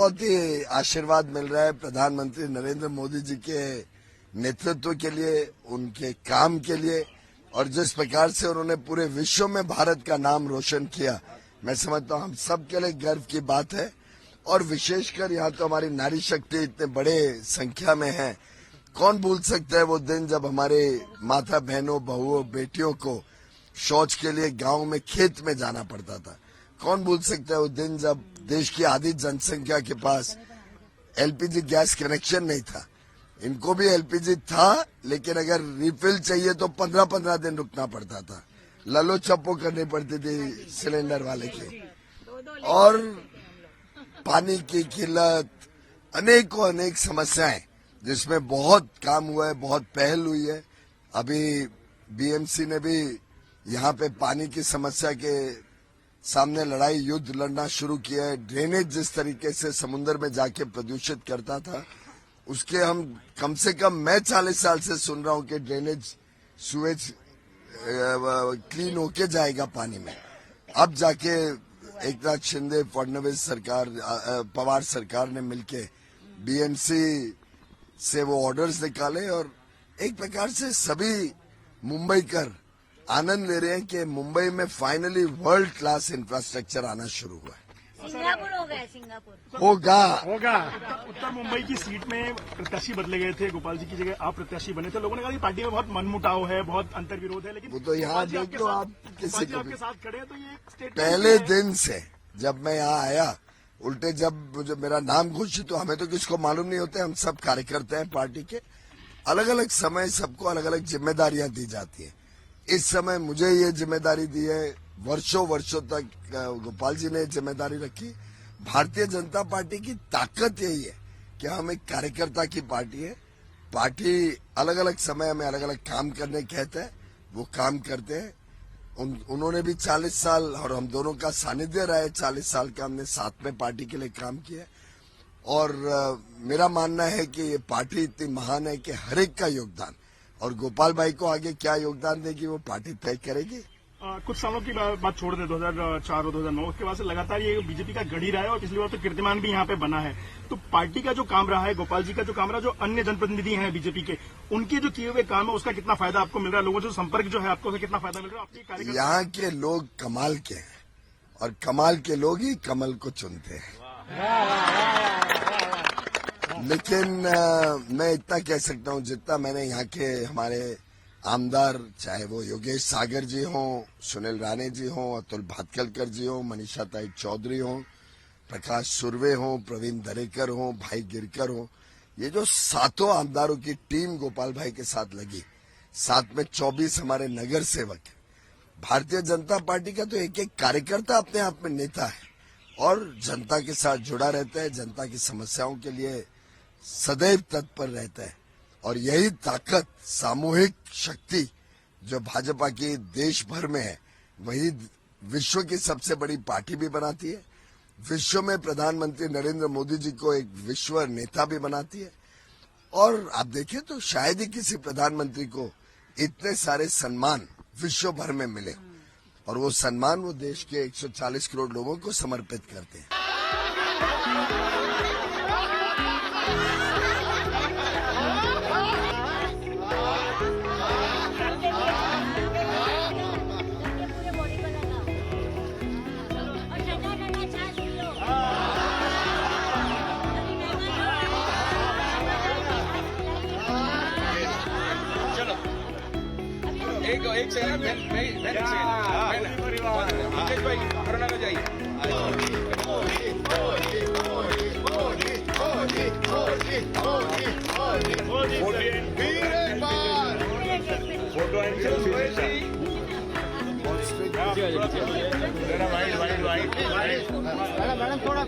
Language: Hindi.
बहुत ही आशीर्वाद मिल रहा है प्रधानमंत्री नरेंद्र मोदी जी के नेतृत्व के लिए, उनके काम के लिए, और जिस प्रकार से उन्होंने पूरे विश्व में भारत का नाम रोशन किया, मैं समझता हूँ हम सब के लिए गर्व की बात है। और विशेषकर यहाँ तो हमारी नारी शक्ति इतने बड़े संख्या में है। कौन भूल सकता है वो दिन जब हमारे माता बहनों, बहुओं, बेटियों को शौच के लिए गांव में, खेत में जाना पड़ता था। कौन भूल सकता है वो दिन जब देश की आधी जनसंख्या के पास एलपीजी गैस कनेक्शन नहीं था। इनको भी एलपीजी था, लेकिन अगर रिफिल चाहिए तो 15-15 दिन रुकना पड़ता था, ललो छप्पो करनी पड़ती थी सिलेंडर वाले की। और पानी की किल्लत, अनेकों अनेक समस्याएं, जिसमें बहुत काम हुआ है, बहुत पहल हुई है। अभी बीएमसी ने भी यहाँ पे पानी की समस्या के सामने लड़ाई, युद्ध लड़ना शुरू किया है। ड्रेनेज जिस तरीके से समुद्र में जाके प्रदूषित करता था, उसके हम कम से कम, मैं 40 साल से सुन रहा हूँ कि ड्रेनेज सुएज क्लीन होके जाएगा पानी में। अब जाके एकनाथ शिंदे, फडणवीस सरकार, पवार सरकार ने मिलके बीएमसी से वो ऑर्डर्स निकाले, और एक प्रकार से सभी मुंबईकर आनंद ले रहे हैं कि मुंबई में फाइनली वर्ल्ड क्लास इंफ्रास्ट्रक्चर आना शुरू हुआ है। सिंगापुर हो गया, सिंगापुर होगा। उत्तर मुंबई की सीट में प्रत्याशी बदले गए थे, गोपाल जी की जगह आप प्रत्याशी बने थे। लोगों ने कहा कि पार्टी में बहुत मनमुटाव है, बहुत अंतर्विरोध है, लेकिन वो तो यहाँ देख लो आप, किसी को आपके साथ खड़े हैं तो ये स्टेटमेंट पहले दिन से जब मैं यहाँ आया, उल्टे जब मुझे मेरा नाम घोषित, तो हमें तो किसको मालूम नहीं होता, हम सब कार्यकर्ता हैं पार्टी के। अलग अलग समय सबको अलग अलग जिम्मेदारियां दी जाती है। इस समय मुझे ये जिम्मेदारी दी है, वर्षों वर्षों तक गोपाल जी ने जिम्मेदारी रखी। भारतीय जनता पार्टी की ताकत यही है कि हम एक कार्यकर्ता की पार्टी है। पार्टी अलग अलग समय में अलग अलग काम करने कहते हैं, वो काम करते हैं। उन्होंने भी 40 साल, और हम दोनों का सानिध्य रहा है 40 साल का, हमने साथ में पार्टी के लिए काम किया। और मेरा मानना है कि ये पार्टी इतनी महान है कि हर एक का योगदान, और गोपाल भाई को आगे क्या योगदान देगी वो पार्टी तय करेगी। कुछ सालों की बात छोड़ दे, 2004 और 2009 के बाद से लगातार ये बीजेपी का गढ़ ही रहा है, और पिछली बार तो कीर्तिमान भी यहाँ पे बना है। तो पार्टी का जो काम रहा है, गोपाल जी का जो काम रहा है, जो अन्य जनप्रतिनिधि हैं बीजेपी के, उनके जो किए हुए काम है, उसका कितना फायदा आपको मिल रहा है? लोगों से संपर्क जो है आपको, उसका कितना फायदा मिल रहा है आपके कार्यक्रम? यहाँ के लोग कमाल के हैं, और कमाल के लोग ही कमल को चुनते हैं। लेकिन मैं इतना कह सकता हूँ, जितना मैंने यहाँ के हमारे आमदार, चाहे वो योगेश सागर जी हों, सुनील राणे जी हों, अतुल भातखलकर जी हों, मनीषा ताई चौधरी हों, प्रकाश सुर्वे हों, प्रवीण दरेकर हों, भाई गिरकर हों, ये जो सातों आमदारों की टीम गोपाल भाई के साथ लगी, साथ में 24 हमारे नगर सेवक। भारतीय जनता पार्टी का तो एक एक कार्यकर्ता अपने आप में नेता है, और जनता के साथ जुड़ा रहता है, जनता की समस्याओं के लिए सदैव तत्पर रहता है। और यही ताकत, सामूहिक शक्ति जो भाजपा की देश भर में है, वही विश्व की सबसे बड़ी पार्टी भी बनाती है, विश्व में प्रधानमंत्री नरेंद्र मोदी जी को एक विश्व नेता भी बनाती है। और आप देखें तो शायद ही किसी प्रधानमंत्री को इतने सारे सम्मान विश्व भर में मिले, और वो सम्मान वो देश के 140 करोड़ लोगों को समर्पित करते हैं। एक सेकंड, मुकेश भाई कोरोना में जाइए। मैडम थोड़ा